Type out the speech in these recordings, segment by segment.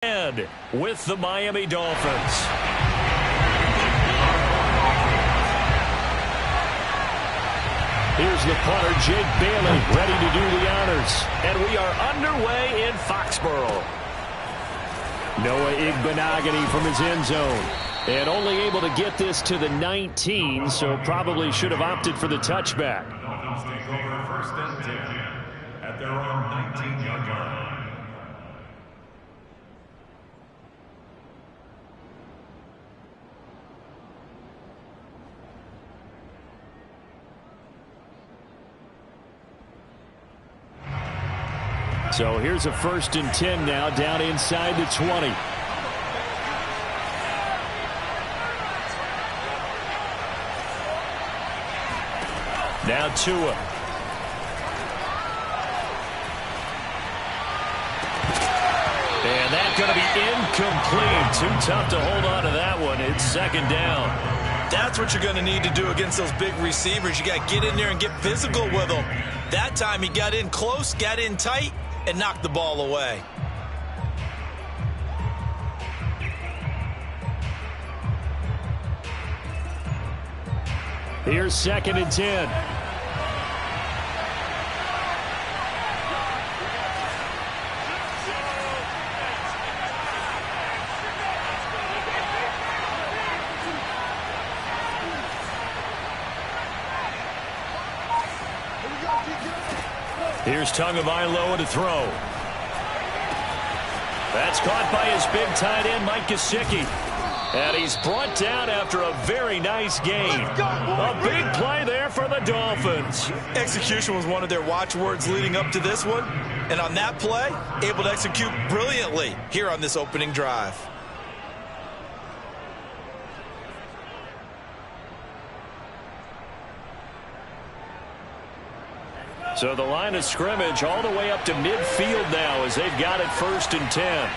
with the Miami Dolphins. Here's the punter, Jake Bailey, ready to do the honors. And we are underway in Foxborough. Noah Igbenogany from his end zone. And only able to get this to the 19, so probably should have opted for the touchback. Dolphins take over first and 10 at their own 19-yard line. So here's a 1st and 10 now, down inside the 20. Now Tua. And that's going to be incomplete. Too tough to hold on to that one. It's 2nd down. That's what you're going to need to do against those big receivers. You got to get in there and get physical with them. That time he got in close, got in tight, and knocked the ball away. Here's 2nd and 10. Here's Tagovailoa to throw. That's caught by his big tight end, Mike Gesicki. And he's brought down after a very nice gain. A big play there for the Dolphins. Execution was one of their watchwords leading up to this one. And on that play, able to execute brilliantly here on this opening drive. So the line of scrimmage all the way up to midfield now as they've got it 1st and 10.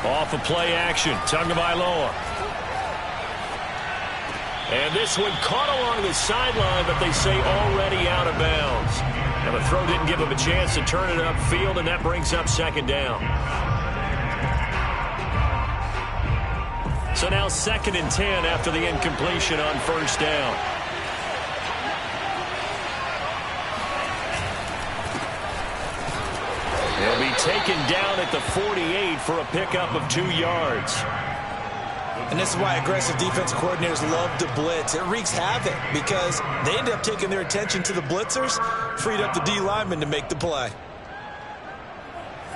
Off of play action, Tagovailoa. And this one caught along the sideline, but they say already out of bounds. And the throw didn't give him a chance to turn it upfield, and that brings up 2nd down. So now 2nd and 10 after the incompletion on 1st down. He'll be taken down at the 48 for a pickup of 2 yards. And this is why aggressive defensive coordinators love to blitz. It wreaks havoc because they end up taking their attention to the blitzers, freed up the D lineman to make the play.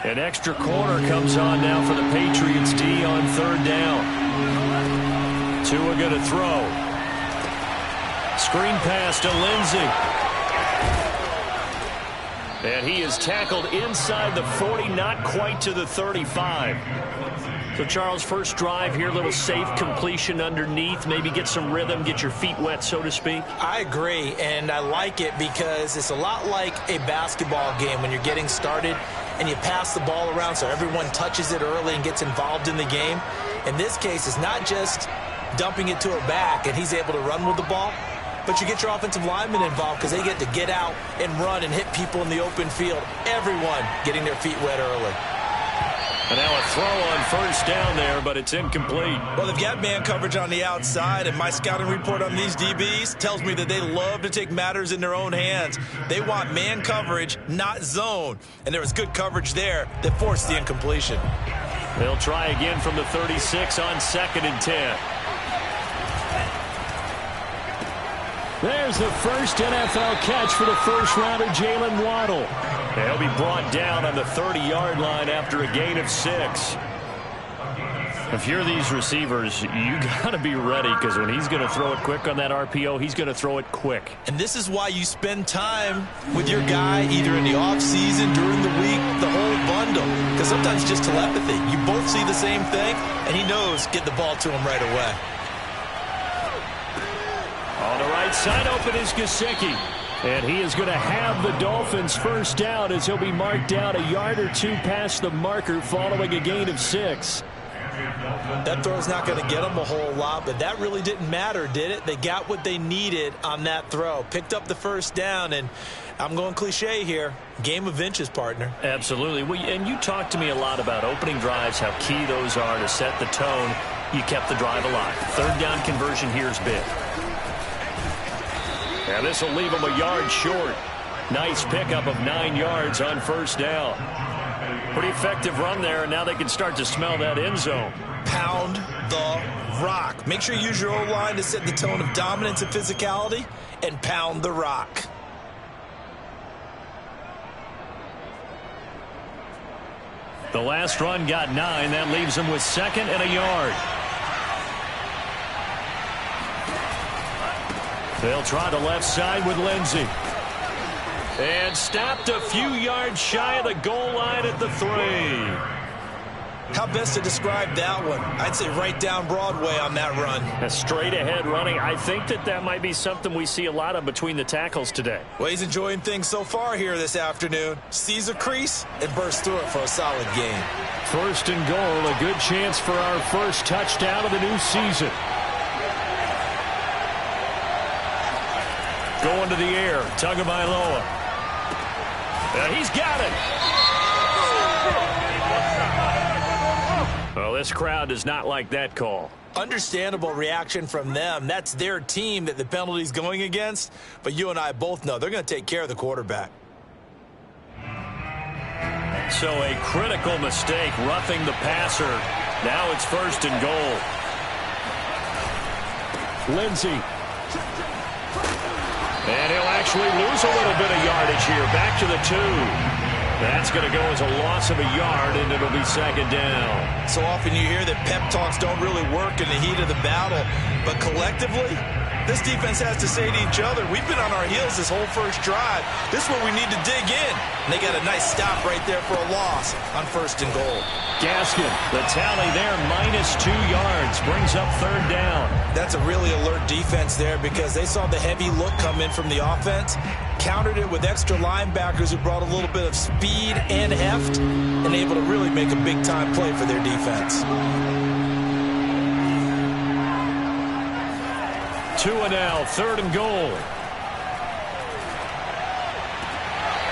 An extra corner comes on now for the Patriots D on 3rd down. Tua going to throw. Screen pass to Lindsey. And he is tackled inside the 40, not quite to the 35. So, Charles, first drive here, little safe completion underneath. Maybe get some rhythm, get your feet wet, so to speak. I agree, and I like it because it's a lot like a basketball game when you're getting started and you pass the ball around so everyone touches it early and gets involved in the game. In this case, it's not just dumping it to a back and he's able to run with the ball, but you get your offensive linemen involved because they get to get out and run and hit people in the open field. Everyone getting their feet wet early. And now a throw on 1st down there, but it's incomplete. Well, they've got man coverage on the outside, and my scouting report on these DBs tells me that they love to take matters in their own hands. They want man coverage, not zone. And there was good coverage there that forced the incompletion. They'll try again from the 36 on 2nd and 10. There's the first NFL catch for the first-rounder, Jalen Waddle. He'll be brought down on the 30-yard line after a gain of 6. If you're these receivers, you got to be ready because when he's going to throw it quick on that RPO, he's going to throw it quick. And this is why you spend time with your guy either in the offseason, during the week, the whole bundle. Because sometimes just telepathy. You both see the same thing, and he knows get the ball to him right away. On the right side open is Gesicki. And he is going to have the Dolphins first down as he'll be marked down a yard or 2 past the marker following a gain of 6. That throw's not going to get them a whole lot, but that really didn't matter, did it? They got what they needed on that throw. Picked up the first down, and I'm going cliche here. Game of inches, partner. Absolutely. Well, and you talked to me a lot about opening drives, how key those are to set the tone. You kept the drive alive. Third down conversion here is big. And this will leave them a yard short. Nice pickup of 9 yards on first down. Pretty effective run there, and now they can start to smell that end zone. Pound the rock. Make sure you use your O-line to set the tone of dominance and physicality, and pound the rock. The last run got 9. That leaves them with 2nd and a yard. They'll try the left side with Lindsey. And stopped a few yards shy of the goal line at the 3. How best to describe that one? I'd say right down Broadway on that run. A straight ahead running. I think that might be something we see a lot of between the tackles today. Well, he's enjoying things so far here this afternoon. Sees a crease and bursts through it for a solid gain. 1st and goal, a good chance for our first touchdown of the new season. Going to the air, Tagovailoa. He's got it. Well, this crowd does not like that call. Understandable reaction from them. That's their team that the penalty's going against. But you and I both know they're going to take care of the quarterback. So a critical mistake, roughing the passer. Now it's 1st and goal. Lindsey. And he'll actually lose a little bit of yardage here. Back to the 2. That's going to go as a loss of a yard, and it'll be 2nd down. So often you hear that pep talks don't really work in the heat of the battle. But collectively, this defense has to say to each other, we've been on our heels this whole first drive. This is where we need to dig in. And they got a nice stop right there for a loss on 1st and goal. Gaskin, the tally there, -2 yards, brings up 3rd down. That's a really alert defense there because they saw the heavy look come in from the offense, countered it with extra linebackers who brought a little bit of speed and heft, and able to really make a big-time play for their defense. 2 and now, 3rd and goal.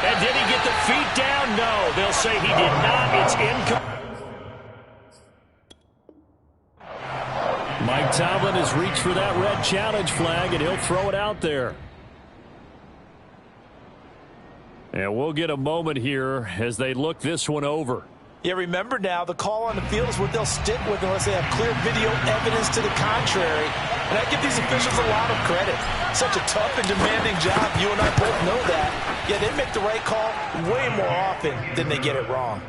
And did he get the feet down? No, they'll say he did not. It's incomplete. Mike Tomlin has reached for that red challenge flag, and he'll throw it out there. And we'll get a moment here as they look this one over. Yeah, remember now, the call on the field is what they'll stick with unless they have clear video evidence to the contrary. And I give these officials a lot of credit. Such a tough and demanding job. You and I both know that. Yeah, they make the right call way more often than they get it wrong.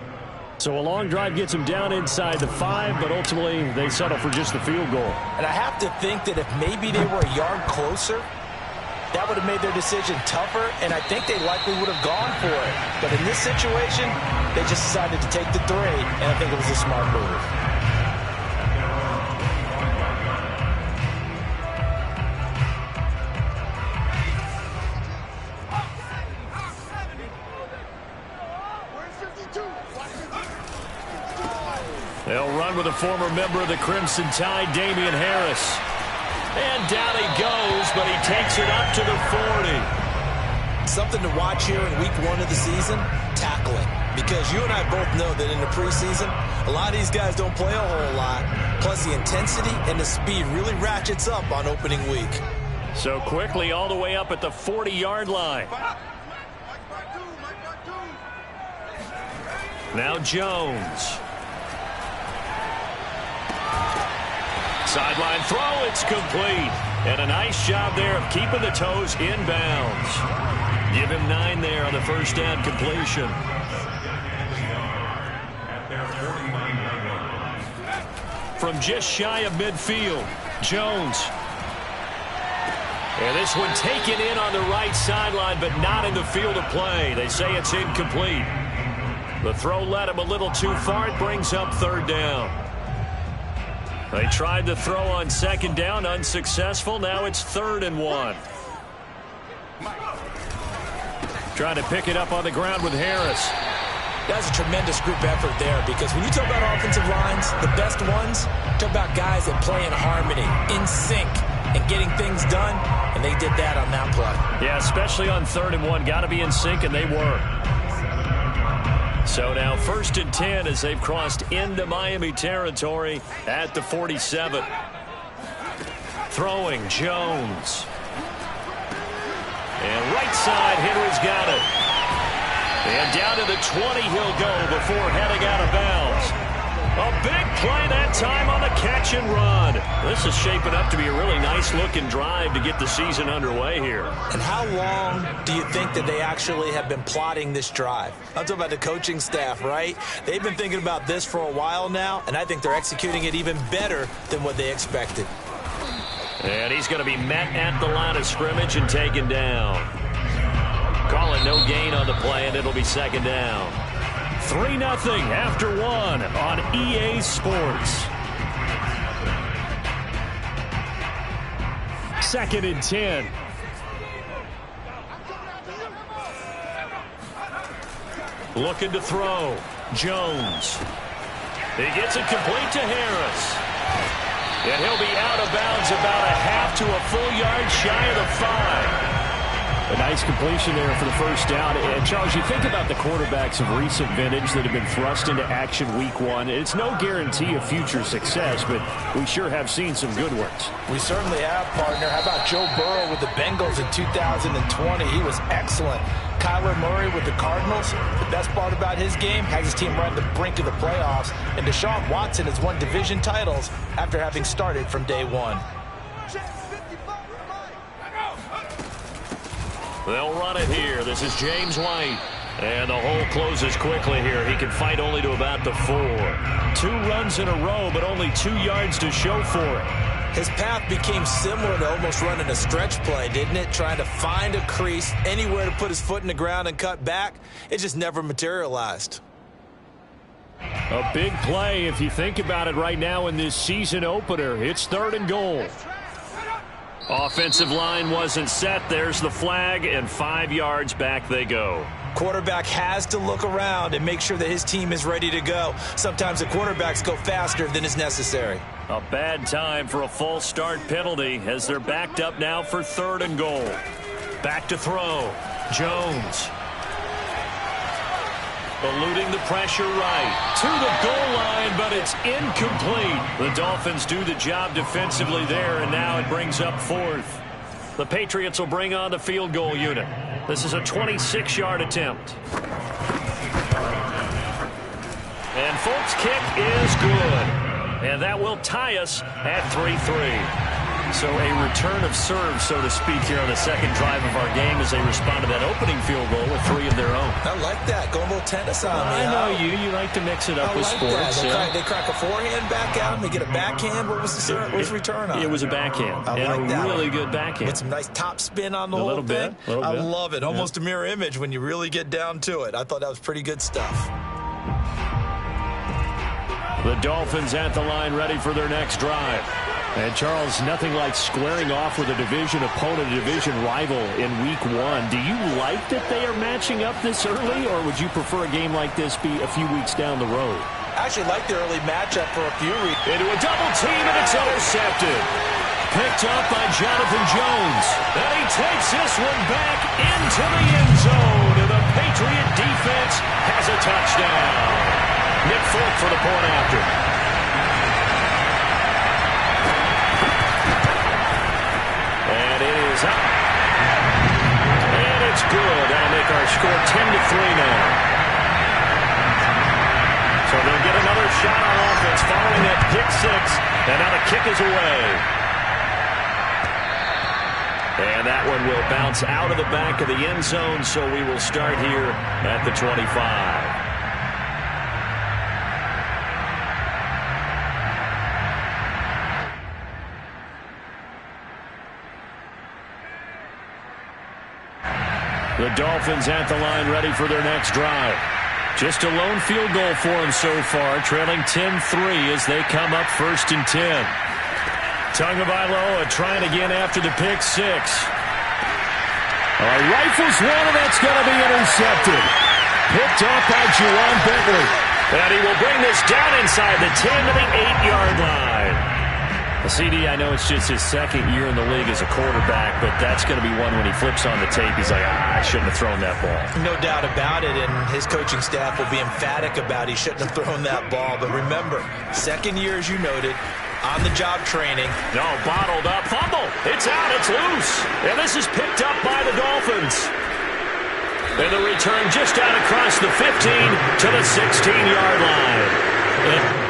So a long drive gets them down inside the 5, but ultimately they settle for just the field goal. And I have to think that if maybe they were a yard closer, that would have made their decision tougher, and I think they likely would have gone for it. But in this situation, they just decided to take the 3, and I think it was a smart move. They'll run with a former member of the Crimson Tide, Damian Harris. And down he goes, but he takes it up to the 40. Something to watch here in week 1 of the season, tackling. Because you and I both know that in the preseason, a lot of these guys don't play a whole lot. Plus the intensity and the speed really ratchets up on opening week. So quickly all the way up at the 40-yard line. Now Jones. Sideline throw, it's complete. And a nice job there of keeping the toes inbounds. Give him 9 there on the first down completion. From just shy of midfield, Jones. And this one taken in on the right sideline, but not in the field of play. They say it's incomplete. The throw led him a little too far. It brings up 3rd down. They tried the throw on 2nd down, unsuccessful. Now it's 3rd and 1. Trying to pick it up on the ground with Harris. That's a tremendous group effort there, because when you talk about offensive lines, the best ones, talk about guys that play in harmony, in sync, and getting things done, and they did that on that play. Yeah, especially on 3rd and 1. Got to be in sync, and they were. So now 1st and 10 as they've crossed into Miami territory at the 47. Throwing, Jones. And right side, Henry's got it. And down to the 20 he'll go before heading out of bounds. A big play that time on the catch and run. This is shaping up to be a really nice-looking drive to get the season underway here. And how long do you think that they actually have been plotting this drive? I'm talking about the coaching staff, right? They've been thinking about this for a while now, and I think they're executing it even better than what they expected. And he's going to be met at the line of scrimmage and taken down. Calling no gain on the play, and it'll be 2nd down. 3-0 after 1 on EA Sports. 2nd and 10. Looking to throw. Jones. He gets it complete to Harris. And he'll be out of bounds about a half to a full yard shy of the 5. A nice completion there for the 1st down. And, Charles, you think about the quarterbacks of recent vintage that have been thrust into action week 1. It's no guarantee of future success, but we sure have seen some good ones. We certainly have, partner. How about Joe Burrow with the Bengals in 2020? He was excellent. Kyler Murray with the Cardinals. The best part about his game has his team right at the brink of the playoffs. And Deshaun Watson has won division titles after having started from day 1. They'll run it here. This is James White. And the hole closes quickly here. He can fight only to about the 4. 2 runs in a row, but only 2 yards to show for it. His path became similar to almost running a stretch play, didn't it? Trying to find a crease, anywhere to put his foot in the ground and cut back. It just never materialized. A big play if you think about it right now in this season opener. It's 3rd and goal. Offensive line wasn't set. There's the flag, and 5 yards back they go. Quarterback has to look around and make sure that his team is ready to go. Sometimes the quarterbacks go faster than is necessary. A bad time for a false start penalty as they're backed up now for 3rd and goal. Back to throw. Jones. Eluding the pressure right to the goal line, but it's incomplete. The Dolphins do the job defensively there, and now it brings up 4th. The Patriots will bring on the field goal unit. This is a 26-yard attempt. And Folk's kick is good. And that will tie us at 3-3. So a return of serve, so to speak, here on the 2nd drive of our game as they respond to that opening field goal with 3 of their own. I like that. Going a little tennis on me. I know you. You like to mix it up with sports. They crack a forehand back at him. They get a backhand. What was the return on? It was a backhand. And a really good backhand. With some nice top spin on the whole thing. I love it. Almost a mirror image when you really get down to it. I thought that was pretty good stuff. The Dolphins at the line ready for their next drive. And, Charles, nothing like squaring off with a division opponent, a division rival in week 1. Do you like that they are matching up this early, or would you prefer a game like this be a few weeks down the road? I actually like the early matchup for a few reasons. Into a double team, and it's intercepted. Picked up by Jonathan Jones. And he takes this one back into the end zone. And the Patriot defense has a touchdown. Nick Folk for the point after. And it is up. And it's good. That'll make our score 10-3 now. So they'll get another shot on offense following that pick 6. And now the kick is away. And that one will bounce out of the back of the end zone, so we will start here at the 25. The Dolphins at the line ready for their next drive. Just a lone field goal for them so far, trailing 10-3 as they come up 1st and 10. Tagovailoa trying again after the pick 6. Rifles one, and that's going to be intercepted. picked off by Juwan Bentley. And he will bring this down inside the 10 to the 8-yard line. CD, I know it's just his second year in the league as a quarterback, but that's going to be one when he flips on the tape, he's like, I shouldn't have thrown that ball. No doubt about it, and his coaching staff will be emphatic about he shouldn't have thrown that ball. But remember, second year, as you noted, on-the-job training. No, bottled up, fumble. It's out, it's loose. And this is picked up by the Dolphins. And the return just out across the 15 to the 16-yard line.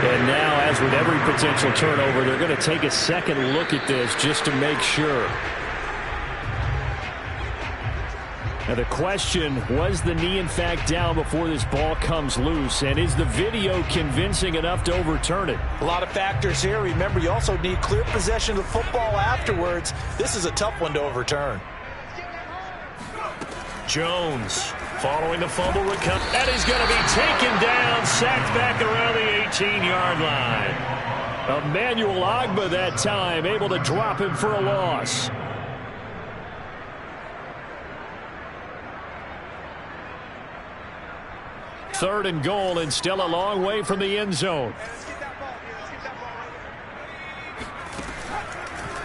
And now, as with every potential turnover, they're going to take a second look at this just to make sure. Now the question, was the knee in fact down before this ball comes loose? And is the video convincing enough to overturn it? A lot of factors here. Remember, you also need clear possession of the football afterwards. This is a tough one to overturn. Jones following the fumble recovery. And he's going to be taken down, sacked back around the 18-yard line. Emmanuel Ogbah that time, able to drop him for a loss. Third and goal, and still a long way from the end zone.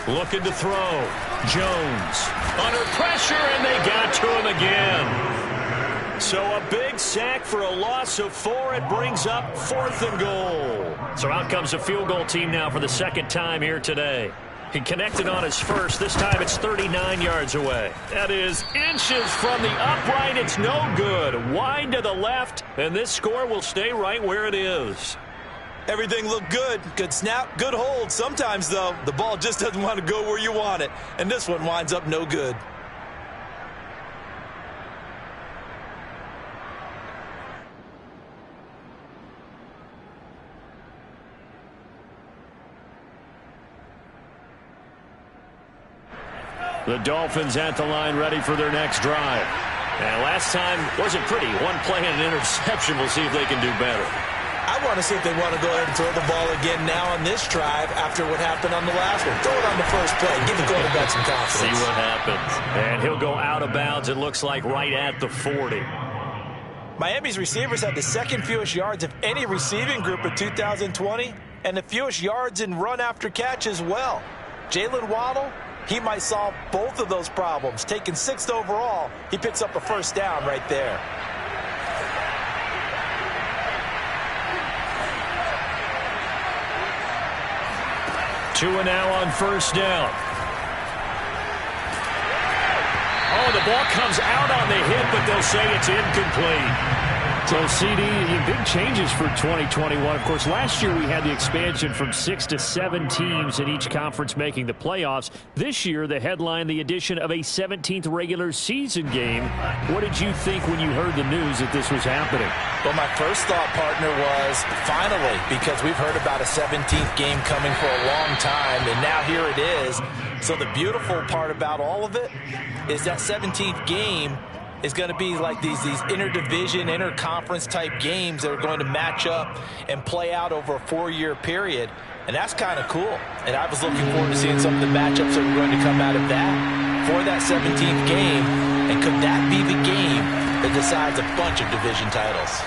Looking to throw. Jones under pressure, and they got to him again. So a big sack for a loss of 4. It brings up 4th and goal. So out comes a field goal team now for the second time here today. He connected on his first. This time it's 39 yards away. That is inches from the upright. It's no good. Wide to the left, and this score will stay right where it is. Everything looked good. Good snap, good hold. Sometimes, though, the ball just doesn't want to go where you want it. And this one winds up no good. The Dolphins at the line ready for their next drive. And last time wasn't pretty. One play and an interception. We'll see if they can do better. I want to see if they want to go ahead and throw the ball again now on this drive after what happened on the last one. Throw it on the first play. Give the quarterback some confidence. See what happens. And he'll go out of bounds, it looks like, right at the 40. Miami's receivers had the second fewest yards of any receiving group in 2020 and the fewest yards in run after catch as well. Jalen Waddle, he might solve both of those problems. Taking 6th overall, he picks up a first down right there. Two and now on first down. Oh, the ball comes out on the hit, but they'll say it's incomplete. So, CD, big changes for 2021. Of course, last year we had the expansion from 6 to 7 teams in each conference making the playoffs. This year, the headline, the addition of a 17th regular season game. What did you think when you heard the news that this was happening? Well, my first thought, partner, was finally, because we've heard about a 17th game coming for a long time, and now here it is. So the beautiful part about all of it is that 17th game is going to be like these interdivision, interconference type games that are going to match up and play out over a 4-year period. And that's kind of cool. And I was looking forward to seeing some of the matchups that are going to come out of that for that 17th game. And could that be the game that decides a bunch of division titles?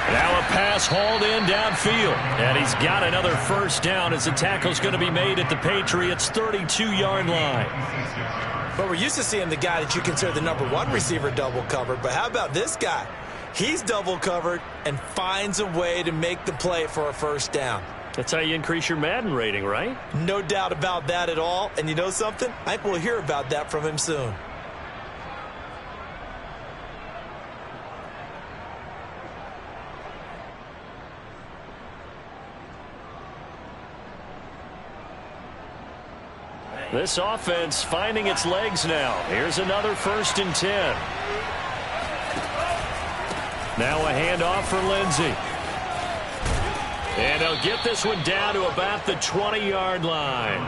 Now a pass hauled in downfield. And he's got another first down as the tackle's going to be made at the Patriots' 32-yard line. But we're used to seeing the guy that you consider the #1 receiver double covered. But how about this guy? He's double covered and finds a way to make the play for a first down. That's how you increase your Madden rating, right? No doubt about that at all. And you know something? I think we'll hear about that from him soon. This offense finding its legs now. Here's another 1st and 10. Now a handoff for Lindsey. And they'll get this one down to about the 20-yard line.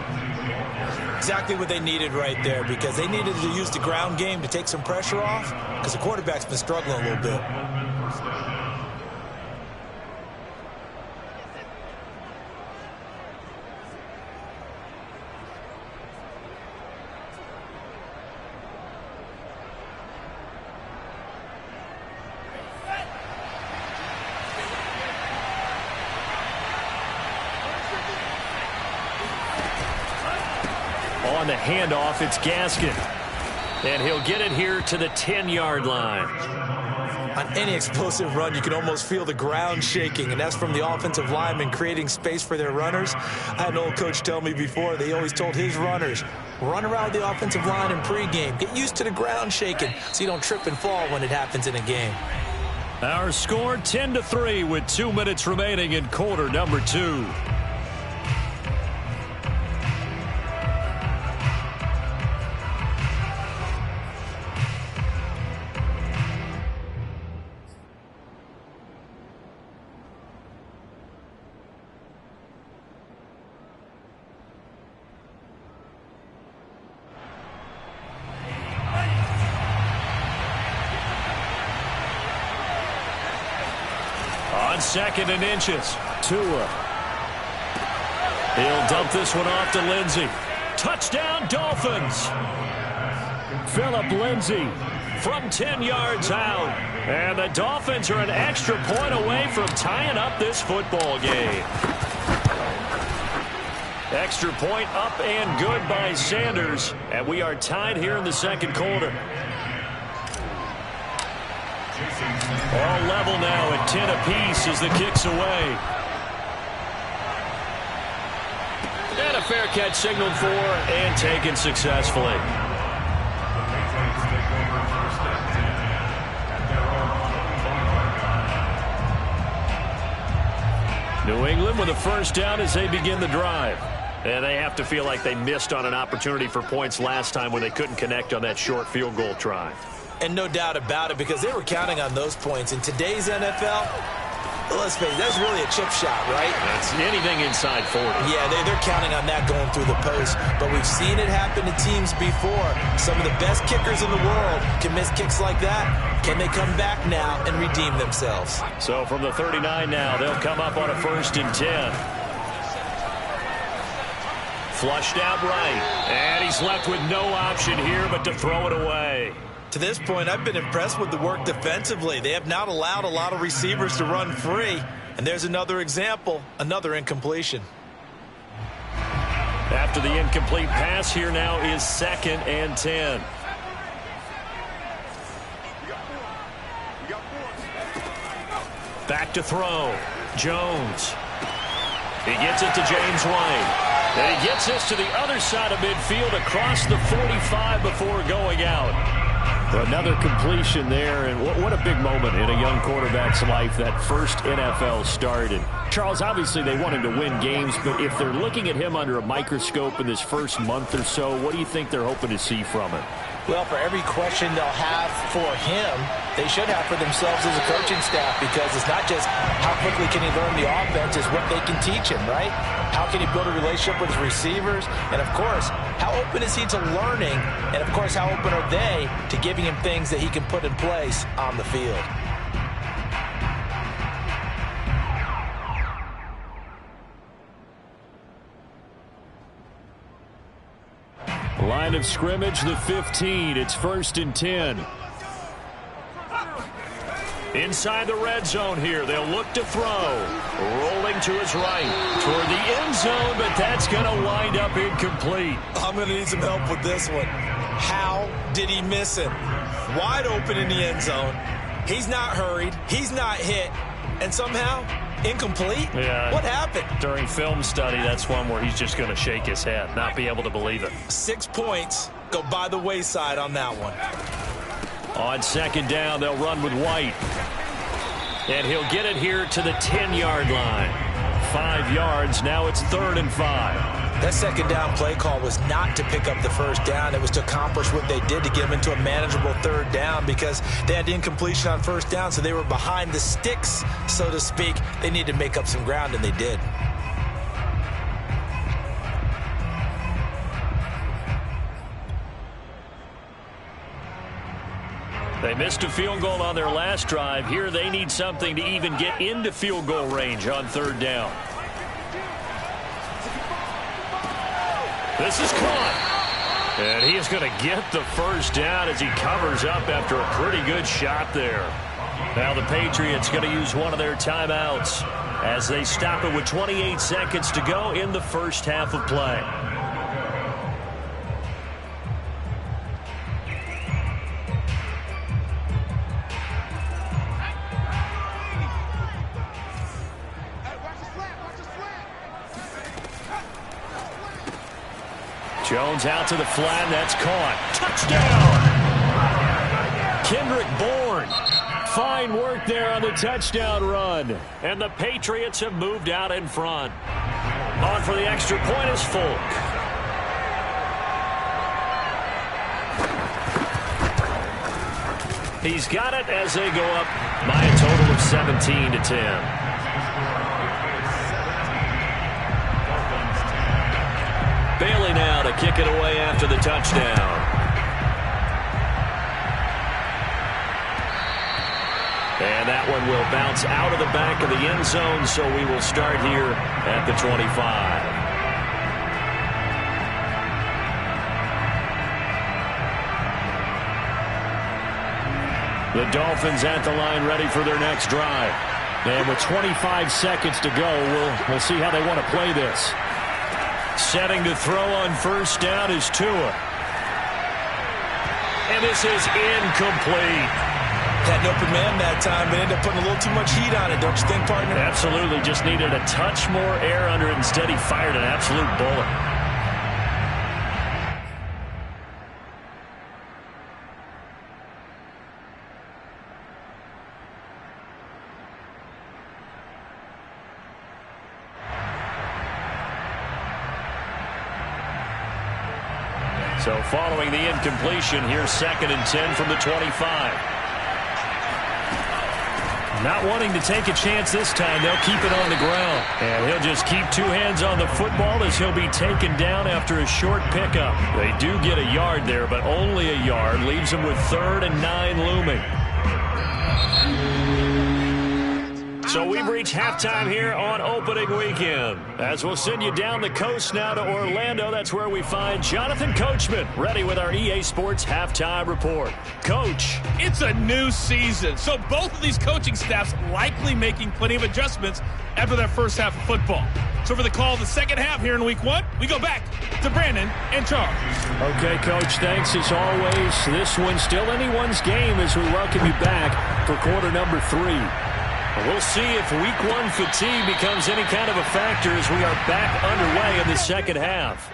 Exactly what they needed right there, because they needed to use the ground game to take some pressure off, because the quarterback's been struggling a little bit. On the handoff, it's Gaskin. And he'll get it here to the 10-yard line. On any explosive run, you can almost feel the ground shaking, and that's from the offensive linemen creating space for their runners. I had an old coach tell me before, they always told his runners, run around the offensive line in pregame. Get used to the ground shaking so you don't trip and fall when it happens in a game. Our score 10-3 with 2 minutes remaining in quarter number 2. On 2nd and inches, Tua. He'll dump this one off to Lindsey. Touchdown, Dolphins. Phillip Lindsey from 10 yards out. And the Dolphins are an extra point away from tying up this football game. Extra point up and good by Sanders. And we are tied here in the second quarter. All level now at 10 apiece as the kick's away. And a fair catch signaled for and taken successfully. New England with a first down as they begin the drive. And they have to feel like they missed on an opportunity for points last time when they couldn't connect on that short field goal try. And no doubt about it, because they were counting on those points. In today's NFL, let's face it, that's really a chip shot, right? That's anything inside 40. Yeah, they're counting on that going through the post. But we've seen it happen to teams before. Some of the best kickers in the world can miss kicks like that. Can they come back now and redeem themselves? So from the 39 now, they'll come up on a 1st and 10. Flushed out right. And he's left with no option here but to throw it away. To this point, I've been impressed with the work defensively. They have not allowed a lot of receivers to run free. And there's another example, another incompletion. After the incomplete pass, here now is 2nd and 10. Back to throw. Jones. He gets it to James White. And he gets this to the other side of midfield across the 45 before going out. Another completion there, and what a big moment in a young quarterback's life, that first NFL start. And Charles, obviously they want him to win games, but if they're looking at him under a microscope in this first month or so, what do you think they're hoping to see from him? Well, for every question they'll have for him, they should have for themselves as a coaching staff, because it's not just how quickly can he learn the offense, it's what they can teach him, right? How can he build a relationship with his receivers? And, of course, how open is he to learning? And, of course, how open are they to giving him things that he can put in place on the field? Line of scrimmage, the 15. It's 1st and 10. Inside the red zone here. They'll look to throw. Rolling to his right. Toward the end zone, but that's going to wind up incomplete. I'm going to need some help with this one. How did he miss him? Wide open in the end zone. He's not hurried. He's not hit. And somehow, incomplete? Yeah. What happened? During film study, that's one where he's just going to shake his head, not be able to believe it. 6 points go by the wayside on that one. On 2nd down, they'll run with White. And he'll get it here to the 10-yard line. 5 yards, now it's 3rd and 5. That 2nd down play call was not to pick up the 1st down. It was to accomplish what they did to get them into a manageable 3rd down, because they had incompletion on 1st down, so they were behind the sticks, so to speak. They needed to make up some ground, and they did. They missed a field goal on their last drive. Here they need something to even get into field goal range on 3rd down. This is caught. And he is going to get the 1st down as he covers up after a pretty good shot there. Now the Patriots going to use one of their timeouts as they stop it with 28 seconds to go in the first half of play. Jones out to the flat. That's caught. Touchdown! Kendrick Bourne. Fine work there on the touchdown run. And the Patriots have moved out in front. On for the extra point is Folk. He's got it as they go up by a total of 17-10. Bailey now to kick it away after the touchdown. And that one will bounce out of the back of the end zone, so we will start here at the 25. The Dolphins at the line ready for their next drive. And with 25 seconds to go, we'll see how they want to play this. Setting to throw on first down is Tua. And this is incomplete. Had an open man that time, but ended up putting a little too much heat on it, don't you think, partner? Absolutely. Just needed a touch more air under it. Instead, he fired an absolute bullet. So following the incompletion, here's 2nd and 10 from the 25. Not wanting to take a chance this time, they'll keep it on the ground. And he'll just keep two hands on the football as he'll be taken down after a short pickup. They do get a yard there, but only a yard. Leaves them with 3rd and 9 looming. So we've reached halftime here on opening weekend. As we'll send you down the coast now to Orlando, that's where we find Jonathan Coachman, ready with our EA Sports halftime report. Coach. It's a new season, so both of these coaching staffs likely making plenty of adjustments after their first half of football. So for the call of the second half here in week 1, we go back to Brandon and Charles. Okay, Coach, thanks as always. This one's still anyone's game as we welcome you back for quarter number 3. We'll see if week 1 fatigue becomes any kind of a factor as we are back underway in the second half.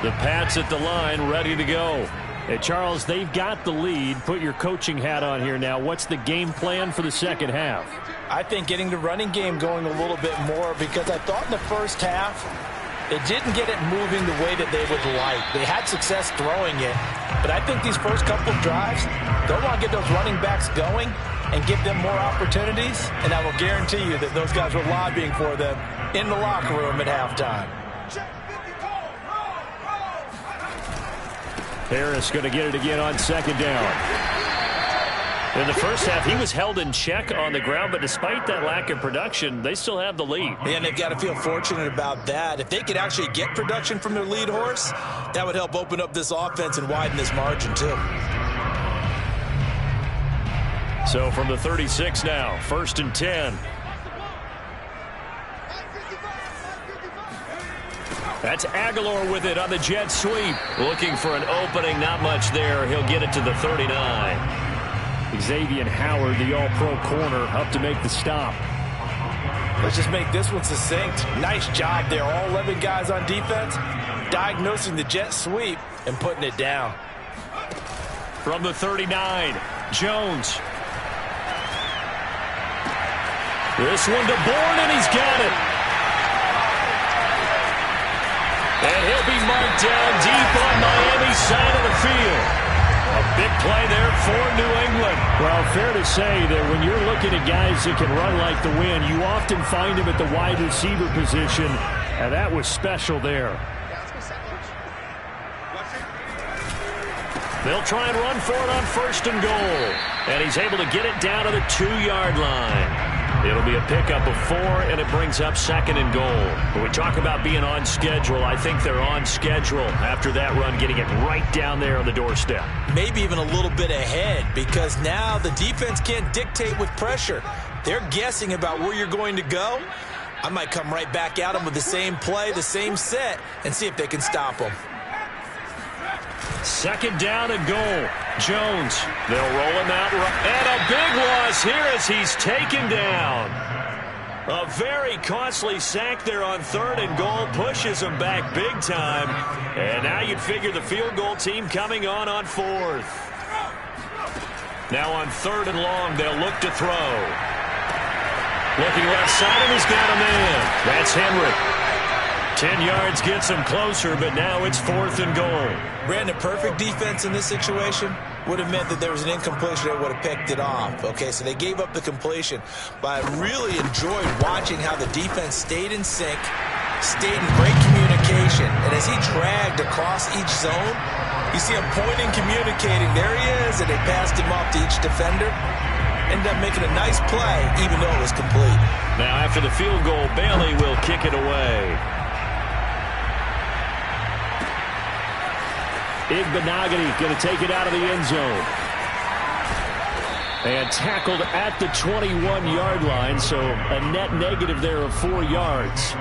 The Pats at the line, ready to go. Hey, Charles, they've got the lead. Put your coaching hat on here now. What's the game plan for the second half? I think getting the running game going a little bit more, because I thought in the first half they didn't get it moving the way that they would like. They had success throwing it, but I think these first couple of drives, they'll want to get those running backs going and give them more opportunities, and I will guarantee you that those guys were lobbying for them in the locker room at halftime. Harris going to get it again on 2nd down. In the first half, he was held in check on the ground, but despite that lack of production, they still have the lead. And they've got to feel fortunate about that. If they could actually get production from their lead horse, that would help open up this offense and widen this margin, too. So from the 36 now, 1st and 10. That's Aguilar with it on the jet sweep. Looking for an opening, not much there. He'll get it to the 39. Xavier Howard, the all-pro corner, up to make the stop. Let's just make this one succinct. Nice job there. All 11 guys on defense diagnosing the jet sweep and putting it down. From the 39, Jones. This one to Bourne, and he's got it. And he'll be marked down deep on Miami's side of the field. A big play there for New England. Well, fair to say that when you're looking at guys that can run like the wind, you often find them at the wide receiver position, and that was special there. They'll try and run for it on 1st and goal. And he's able to get it down to the 2-yard line. It'll be a pickup of 4, and it brings up 2nd and goal. When we talk about being on schedule, I think they're on schedule after that run, getting it right down there on the doorstep. Maybe even a little bit ahead, because now the defense can't dictate with pressure. They're guessing about where you're going to go. I might come right back at them with the same play, the same set, and see if they can stop them. 2nd down and goal. Jones. They'll roll him out. And a big loss here as he's taken down. A very costly sack there on 3rd and goal. Pushes them back big time. And now you'd figure the field goal team coming on 4th. Now on 3rd and long, they'll look to throw. Looking left side, and he's got a man. That's Henry. 10 yards gets him closer, but now it's 4th and goal. Brandon, perfect defense in this situation would have meant that there was an incompletion that would have picked it off. Okay, so they gave up the completion, but I really enjoyed watching how the defense stayed in sync, stayed in great communication, and as he dragged across each zone, you see him pointing, communicating. There he is, and they passed him off to each defender. Ended up making a nice play, even though it was complete. Now after the field goal, Bailey will kick it away. Igbenogany going to take it out of the end zone. And tackled at the 21-yard line, so a net negative there of 4 yards.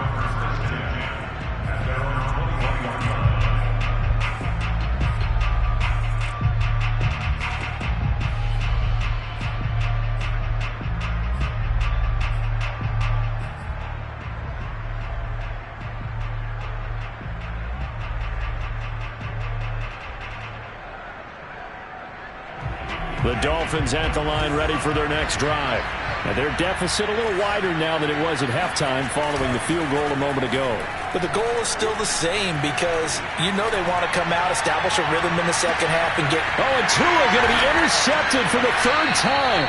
The Dolphins at the line, ready for their next drive. Now their deficit a little wider now than it was at halftime following the field goal a moment ago. But the goal is still the same because you know they want to come out, establish a rhythm in the second half, and get... Oh, and Tua going to be intercepted for the 3rd time.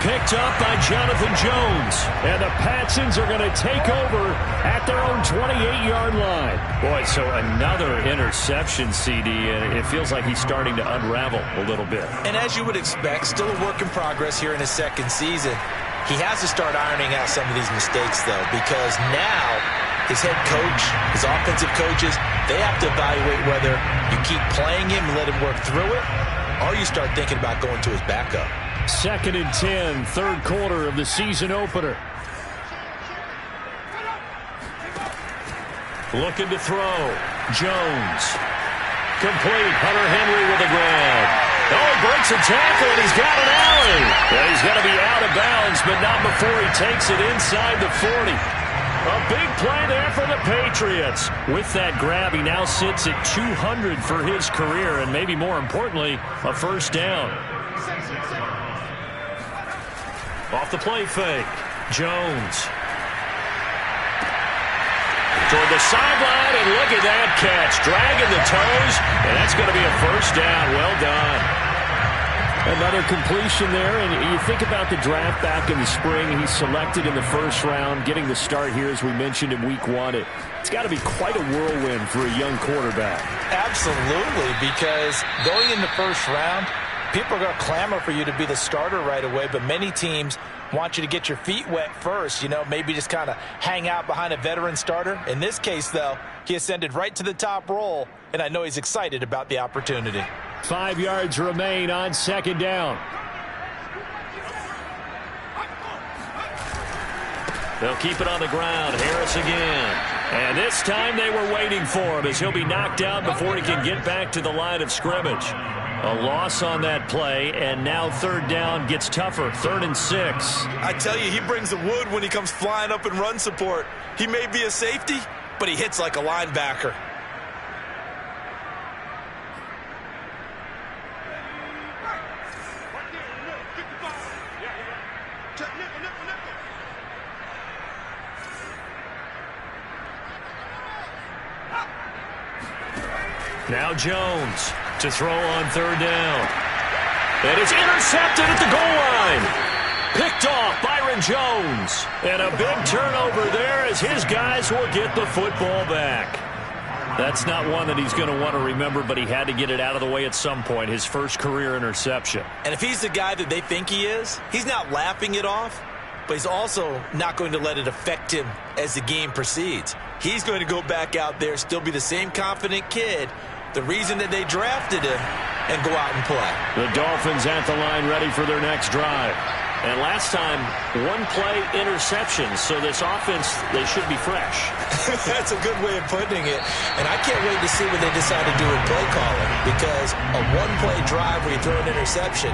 Picked up by Jonathan Jones. And the Patsons are going to take over at their own 28-yard line. Boy, so another interception, CD, and it feels like he's starting to unravel a little bit. And as you would expect, still a work in progress here in his 2nd season. He has to start ironing out some of these mistakes, though, because now his head coach, his offensive coaches, they have to evaluate whether you keep playing him and let him work through it, or you start thinking about going to his backup. 2nd and 10, 3rd quarter of the season opener. Looking to throw. Jones. Complete. Hunter Henry with a grab. Oh, he breaks a tackle, and he's got an alley. Well, he's going to be out of bounds, but not before he takes it inside the 40. A big play there for the Patriots. With that grab, he now sits at 200 for his career, and maybe more importantly, a 1st down. Off the play fake. Jones. Toward the sideline, and look at that catch. Dragging the toes, and that's going to be a 1st down. Well done. Another completion there, and you think about the draft back in the spring. He's selected in the 1st round, getting the start here, as we mentioned in week 1. It's got to be quite a whirlwind for a young quarterback. Absolutely, because going in the 1st round, people are going to clamor for you to be the starter right away, but many teams want you to get your feet wet first, maybe just kind of hang out behind a veteran starter. In this case, though, he ascended right to the top roll, and I know he's excited about the opportunity. 5 yards remain on 2nd down. They'll keep it on the ground. Harris again. And this time they were waiting for him as he'll be knocked out before he can get back to the line of scrimmage. A loss on that play, and now 3rd down gets tougher. 3rd and 6. I tell you, he brings the wood when he comes flying up in run support. He may be a safety, but he hits like a linebacker. Now Jones to throw on 3rd down. And it's intercepted at the goal line. Picked off Byron Jones. And a big turnover there as his guys will get the football back. That's not one that he's going to want to remember, but he had to get it out of the way at some point. His 1st career interception. And if he's the guy that they think he is, he's not laughing it off, but he's also not going to let it affect him as the game proceeds. He's going to go back out there, still be the same confident kid, the reason that they drafted him, and go out and play. The Dolphins at the line ready for their next drive. And last time, 1-play interception, so this offense, they should be fresh. That's a good way of putting it. And I can't wait to see what they decide to do in play calling, because a 1-play drive where you throw an interception,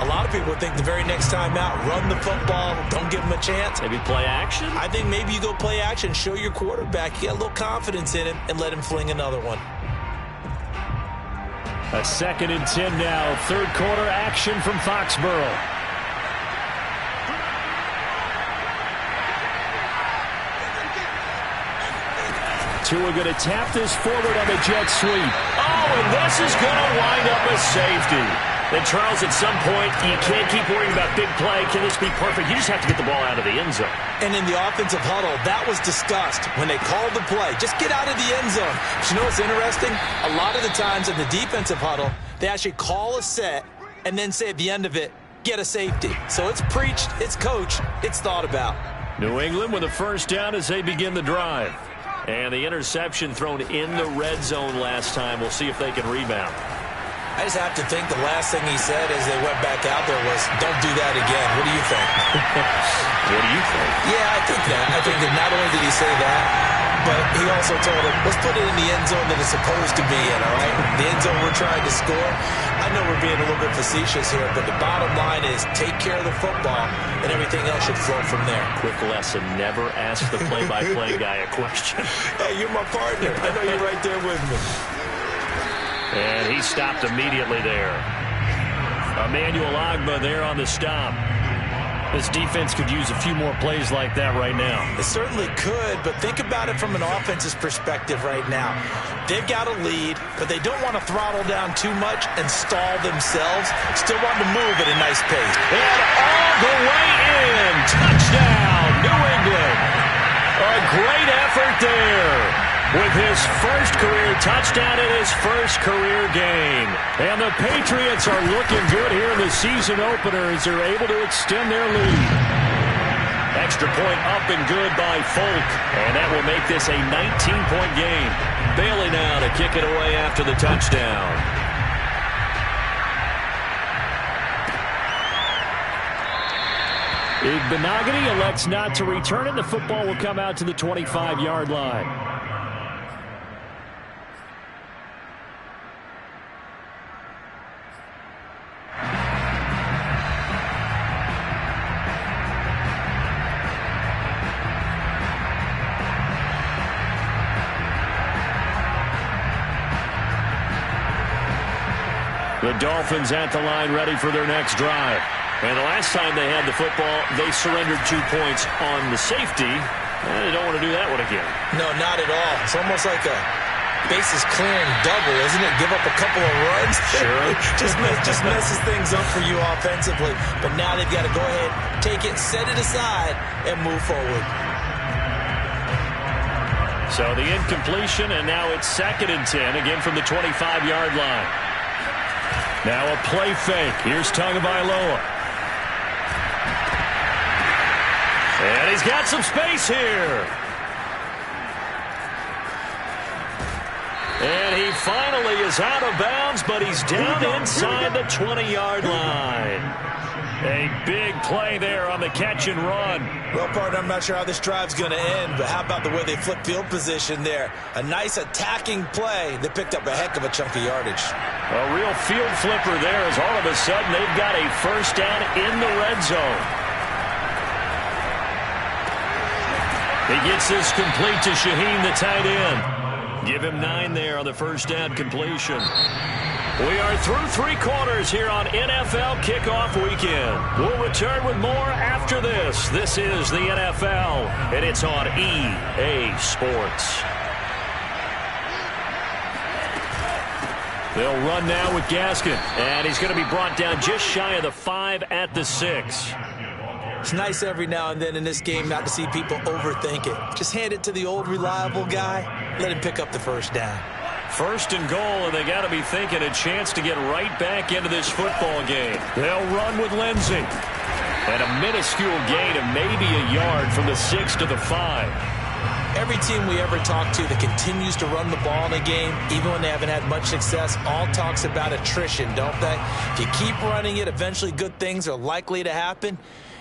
A lot of people think the very next time out, run the football, don't give him a chance. Maybe play action? I think maybe you go play action, show your quarterback you got a little confidence in him, and let him fling another one. A 2nd and 10 now. Third quarter action from Foxborough. Tua going to tap this forward on the jet sweep. Oh, and this is going to wind up a safety. And Charles, at some point, you can't keep worrying about big play. Can this be perfect? You just have to get the ball out of the end zone. And in the offensive huddle, that was discussed when they called the play. Just get out of the end zone. But you know what's interesting? A lot of the times in the defensive huddle, they actually call a set and then say at the end of it, get a safety. So it's preached, it's coached, it's thought about. New England with a first down as they begin the drive. And the interception thrown in the red zone last time. We'll see if they can rebound. I just have to think the last thing he said as they went back out there was, don't do that again. What do you think? What do you think? Yeah, I think that. I think that not only did he say that, but he also told him, let's put it in the end zone that it's supposed to be in, all right? The end zone we're trying to score. I know we're being a little bit facetious here, but the bottom line is take care of the football, and everything else should flow from there. Quick lesson, never ask the play-by-play guy a question. Hey, you're my partner. I know you're right there with me. And he stopped immediately there. Emmanuel Ogbah there on the stop. This defense could use a few more plays like that right now. It certainly could, but think about it from an offense's perspective right now. They've got a lead, but they don't want to throttle down too much and stall themselves. Still want to move at a nice pace. And all the way in. Touchdown, New England. A great effort there. With his first career touchdown in his first career game. And the Patriots are looking good here in the season opener as they're able to extend their lead. Extra point up and good by Folk. And that will make this a 19-point game. Bailey now to kick it away after the touchdown. Igbenogany elects not to return it. The football will come out to the 25-yard line. The Dolphins at the line ready for their next drive. And the last time they had the football, they surrendered 2 points on the safety. And they don't want to do that one again. No, not at all. It's almost like a bases clearing double, isn't it? Give up a couple of runs. Sure. just messes things up for you offensively. But now they've got to go ahead, take it, set it aside, and move forward. So the incompletion, and now it's 2nd and 10, again from the 25-yard line. Now a play fake. Here's Tagovailoa. And he's got some space here. And he finally is out of bounds, but he's down inside the 20-yard line. A big play there on the catch and run. Well, partner, I'm not sure how this drive's going to end, but how about the way they flip field position there? A nice attacking play that picked up a heck of a chunk of yardage. A real field flipper there as all of a sudden they've got a first down in the red zone. He gets this complete to Shaheen, the tight end. Give him 9 there on the first down completion. We are through 3 quarters here on NFL Kickoff Weekend. We'll return with more after this. This is the NFL, and it's on EA Sports. They'll run now with Gaskin, and he's going to be brought down just shy of the 5 at the 6. It's nice every now and then in this game not to see people overthink it. Just hand it to the old reliable guy, let him pick up the first down. First and goal, and they got to be thinking a chance to get right back into this football game. They'll run with Lindsey. And a minuscule gain of maybe a yard from the 6 to the 5. Every team we ever talk to that continues to run the ball in a game, even when they haven't had much success, all talks about attrition, don't they? If you keep running it, eventually good things are likely to happen.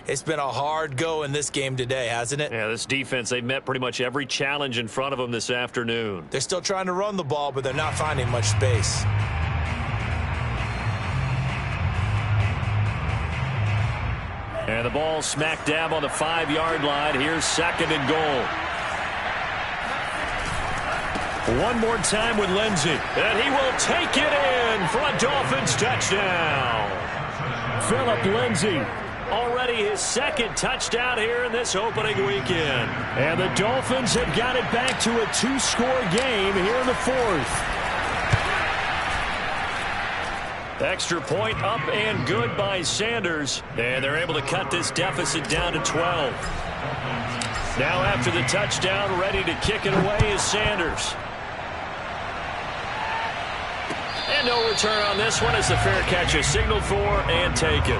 It's been a hard go in this game today, hasn't it? Yeah, this defense, they've met pretty much every challenge in front of them this afternoon. They're still trying to run the ball, but they're not finding much space. And the ball smack dab on the 5-yard line. Here's 2nd and goal. One more time with Lindsey. And he will take it in for a Dolphins touchdown. Phillip Lindsey, already his 2nd touchdown here in this opening weekend. And the Dolphins have got it back to a 2-score game here in the 4th. Extra point up and good by Sanders. And they're able to cut this deficit down to 12. Now after the touchdown, ready to kick it away is Sanders. And no return on this one as the fair catch is signaled for and taken.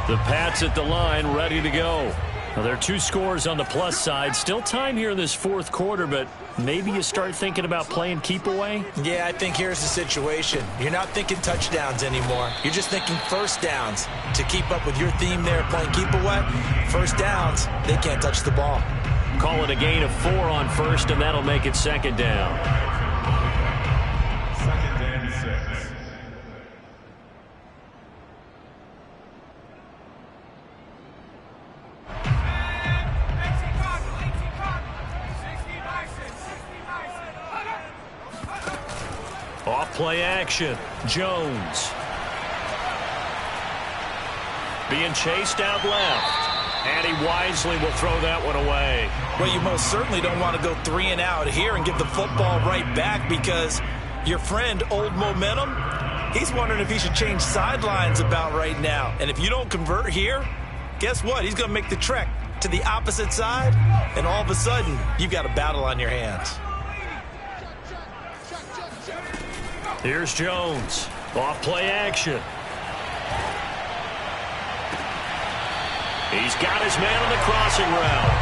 The Pats at the line, ready to go. Well, there are 2 scores on the plus side. Still time here in this 4th quarter, but maybe you start thinking about playing keep away? Yeah, I think here's the situation. You're not thinking touchdowns anymore. You're just thinking first downs. To keep up with your theme there, playing keep away, first downs, they can't touch the ball. Call it a gain of 4 on first, and that'll make it 2nd down. 2nd and 6. Off play action. Jones. Being chased out left. And he wisely will throw that one away. Well, you most certainly don't want to go 3 and out here and give the football right back because your friend, Old Momentum, he's wondering if he should change sidelines about right now. And if you don't convert here, guess what? He's going to make the trek to the opposite side, and all of a sudden, you've got a battle on your hands. Here's Jones. Off play action. He's got his man on the crossing route.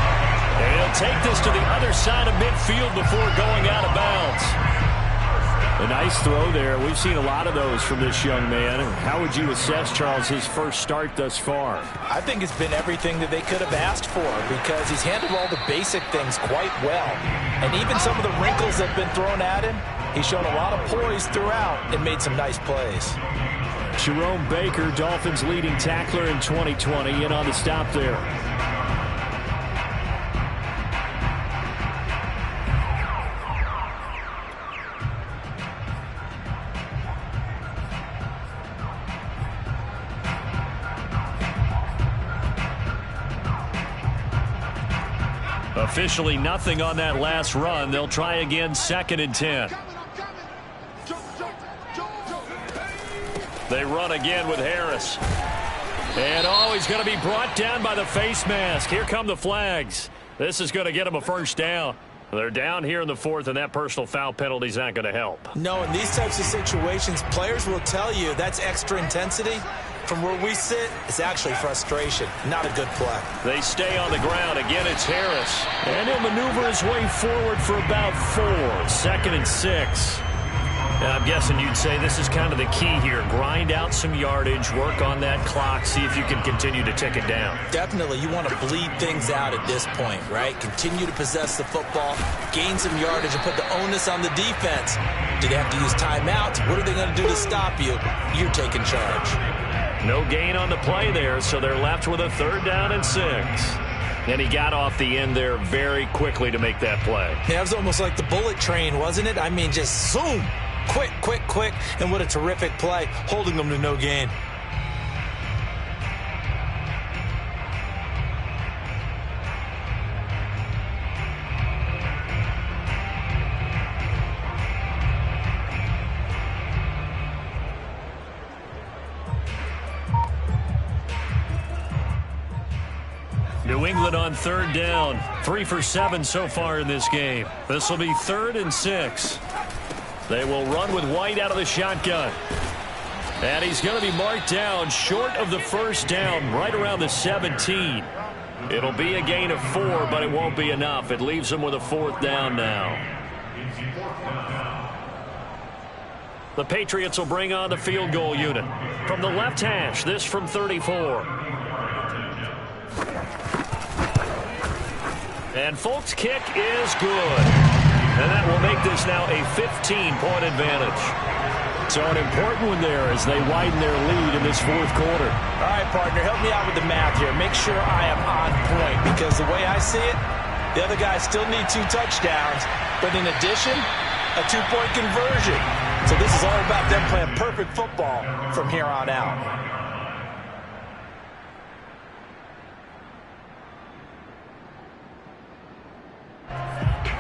And he'll take this to the other side of midfield before going out of bounds. A nice throw there. We've seen a lot of those from this young man. How would you assess, Charles, his first start thus far? I think it's been everything that they could have asked for because he's handled all the basic things quite well. And even some of the wrinkles that have been thrown at him, he's shown a lot of poise throughout and made some nice plays. Jerome Baker, Dolphins leading tackler in 2020, in on the stop there. Officially nothing on that last run. They'll try again, 2nd and 10. They run again with Harris. And he's going to be brought down by the face mask. Here come the flags. This is going to get him a first down. They're down here in the 4th, and that personal foul penalty is not going to help. No, in these types of situations, players will tell you that's extra intensity. From where we sit, it's actually frustration. Not a good play. They stay on the ground. Again, it's Harris. And he'll maneuver his way forward for about 4. 2nd and 6. And I'm guessing you'd say this is kind of the key here. Grind out some yardage, work on that clock, see if you can continue to tick it down. Definitely. You want to bleed things out at this point, right? Continue to possess the football, gain some yardage, and put the onus on the defense. Do they have to use timeouts? What are they going to do to stop you? You're taking charge. No gain on the play there, so they're left with a 3rd down and 6. And he got off the end there very quickly to make that play. Yeah, it was almost like the bullet train, wasn't it? I mean, just zoom. Quick, quick, quick. And what a terrific play, holding them to no gain. New England on 3rd down. 3 for 7 so far in this game. This will be 3rd and 6. They will run with White out of the shotgun. And he's going to be marked down short of the first down, right around the 17. It'll be a gain of 4, but it won't be enough. It leaves them with a 4th down now. The Patriots will bring on the field goal unit. From the left hash, this from 34. And Folk's kick is good. And that will make this now a 15-point advantage. So an important one there as they widen their lead in this fourth quarter. All right, partner, help me out with the math here. Make sure I am on point because the way I see it, the other guys still need 2 touchdowns, but in addition, a 2-point conversion. So this is all about them playing perfect football from here on out.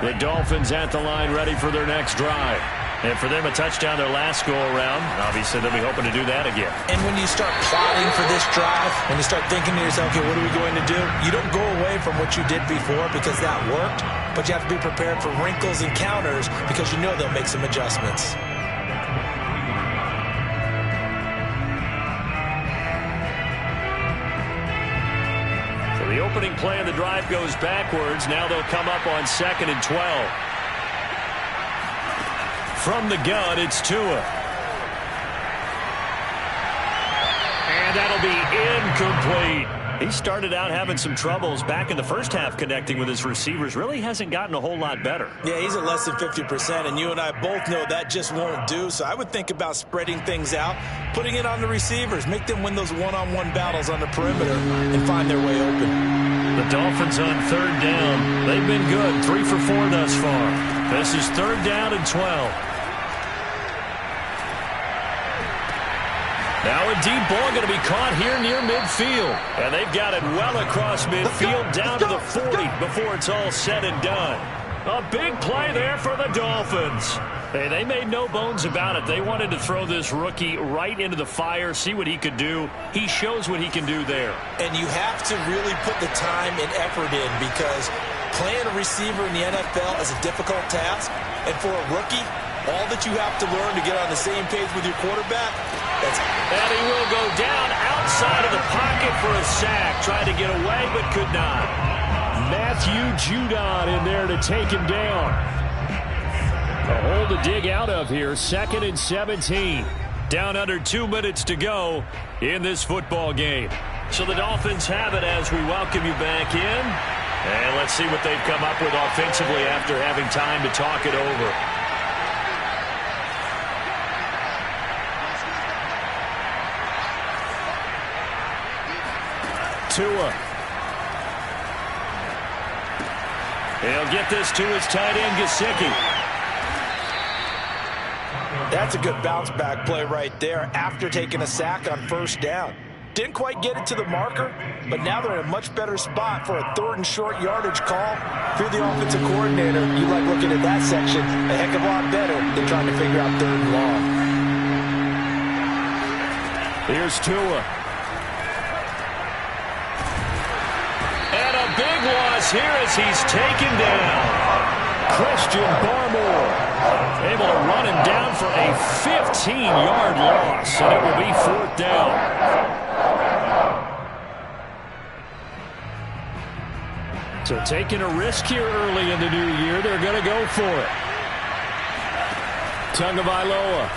The Dolphins at the line ready for their next drive. And for them, a touchdown their last go-around. Obviously, they'll be hoping to do that again. And when you start plotting for this drive, when you start thinking to yourself, okay, what are we going to do? You don't go away from what you did before because that worked, but you have to be prepared for wrinkles and counters because you know they'll make some adjustments. The opening play of the drive goes backwards. Now they'll come up on 2nd and 12. From the gun, it's Tua. And that'll be incomplete. He started out having some troubles back in the first half connecting with his receivers. Really hasn't gotten a whole lot better. Yeah, he's at less than 50%, and you and I both know that just won't do. So I would think about spreading things out, putting it on the receivers, make them win those one-on-one battles on the perimeter and find their way open. The Dolphins on 3rd down. They've been good, 3 for 4 thus far. This is 3rd down and 12. Now a deep ball going to be caught here near midfield. And they've got it well across midfield down to the 40 before it's all said and done. A big play there for the Dolphins. Hey, they made no bones about it. They wanted to throw this rookie right into the fire, see what he could do. He shows what he can do there. And you have to really put the time and effort in because playing a receiver in the NFL is a difficult task. And for a rookie, all that you have to learn to get on the same page with your quarterback, and he will go down outside of the pocket for a sack. Tried to get away, but could not. Matthew Judon in there to take him down. A hole to dig out of here. 2nd and 17. Down under 2 minutes to go in this football game. So the Dolphins have it as we welcome you back in. And let's see what they've come up with offensively after having time to talk it over. Tua. He'll get this to his tight end, Gesicki. That's a good bounce-back play right there after taking a sack on 1st down. Didn't quite get it to the marker, but now they're in a much better spot for a 3rd and short yardage call. If you're the offensive coordinator, you like looking at that section a heck of a lot better than trying to figure out 3rd and long. Here's Tua. Big loss here as he's taken down. Christian Barmore able to run him down for a 15-yard loss, and it will be 4th down. So taking a risk here early in the new year, they're going to go for it. Tagovailoa.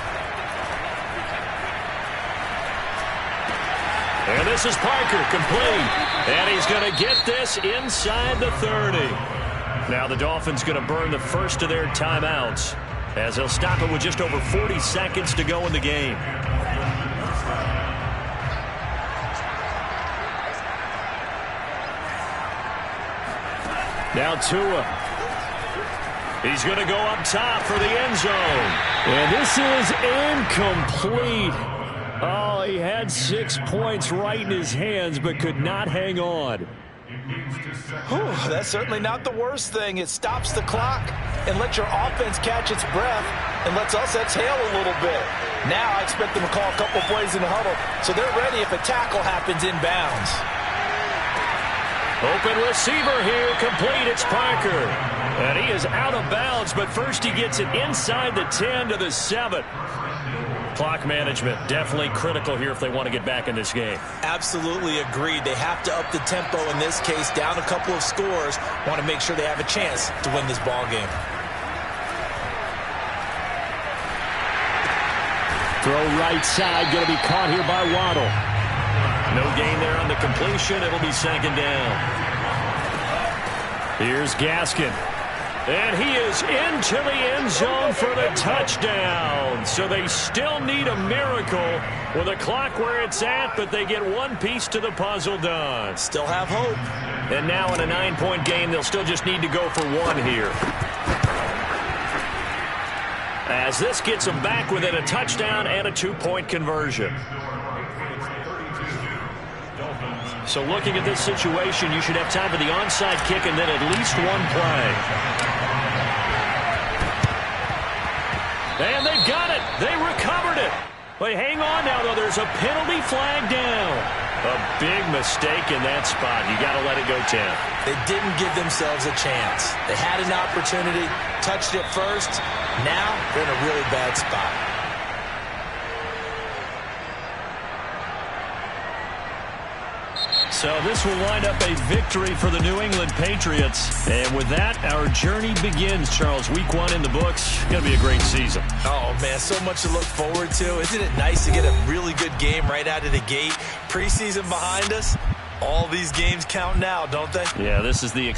And this is Parker, complete. And he's going to get this inside the 30. Now the Dolphins going to burn the first of their timeouts as they'll stop it with just over 40 seconds to go in the game. Now Tua. He's going to go up top for the end zone. And this is incomplete. Oh, he had 6 points right in his hands, but could not hang on. Whew, that's certainly not the worst thing. It stops the clock and lets your offense catch its breath and lets us exhale a little bit. Now I expect them to call a couple plays in the huddle, so they're ready if a tackle happens inbounds. Open receiver here, complete. It's Parker. And he is out of bounds, but first he gets it inside the 10 to the 7. Clock management definitely critical here if they want to get back in this game. Absolutely agreed. They have to up the tempo in this case, down a couple of scores. Want to make sure they have a chance to win this ball game. Throw right side, going to be caught here by Waddle. No gain there on the completion. It'll be second down. Here's Gaskin. And he is into the end zone for the touchdown. So they still need a miracle with a clock where it's at, but they get one piece to the puzzle done. Still have hope. And now in a 9-point game, they'll still just need to go for one here. As this gets them back within a touchdown and a 2-point conversion. So looking at this situation, you should have time for the onside kick and then at least one play. And they got it. They recovered it. They hang on now, though. There's a penalty flag down. A big mistake in that spot. You got to let it go, Tim. They didn't give themselves a chance. They had an opportunity, touched it first. Now they're in a really bad spot. So this will wind up a victory for the New England Patriots. And with that, our journey begins, Charles. Week 1 in the books. Going to be a great season. Oh, man, so much to look forward to. Isn't it nice to get a really good game right out of the gate? Preseason behind us. All these games count now, don't they? Yeah, this is the